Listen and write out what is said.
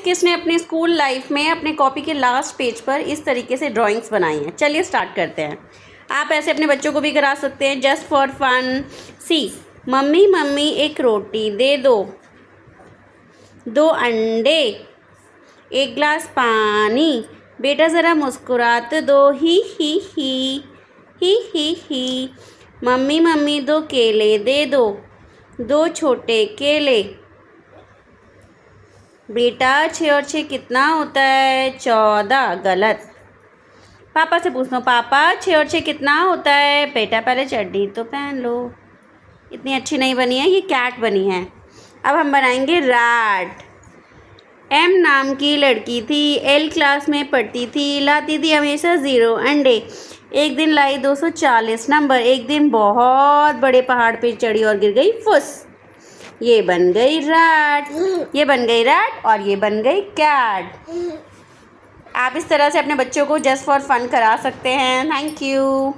किसने अपनी school life में अपने कॉपी के लास्ट पेज पर इस तरीके से ड्राइंग्स बनाई हैं? चलिए स्टार्ट करते हैं। आप ऐसे अपने बच्चों को भी करा सकते हैं, just for fun. See, mummy mummy एक रोटी दे दो, 2 अंडे, 1 गिलास पानी, बेटा ज़रा मुस्कुराते दो, ही ही। मम्मी मम्मी 2 केले दे दो, 2 छोटे केले। बेटा 6 और 6 कितना होता है? 14। गलत। पापा से पूछता हूँ, पापा 6 और 6 कितना होता है? बेटा पहले चड्डी तो पहन लो। इतनी अच्छी नहीं बनी है, ये कैट बनी है। अब हम बनाएंगे रैट। एम नाम की लड़की थी, एल क्लास में पढ़ती थी, लाती थी हमेशा 0 अंडे। एक दिन लाई 240 नंबर, एक दिन बहुत बड़े पहाड़ पे चढ़ी और गिर गई फुस। ये बन गई रैट, ये बन गई रैट और ये बन गई कैट। आप इस तरह से अपने बच्चों को जस्ट फॉर फन करा सकते हैं। Thank you.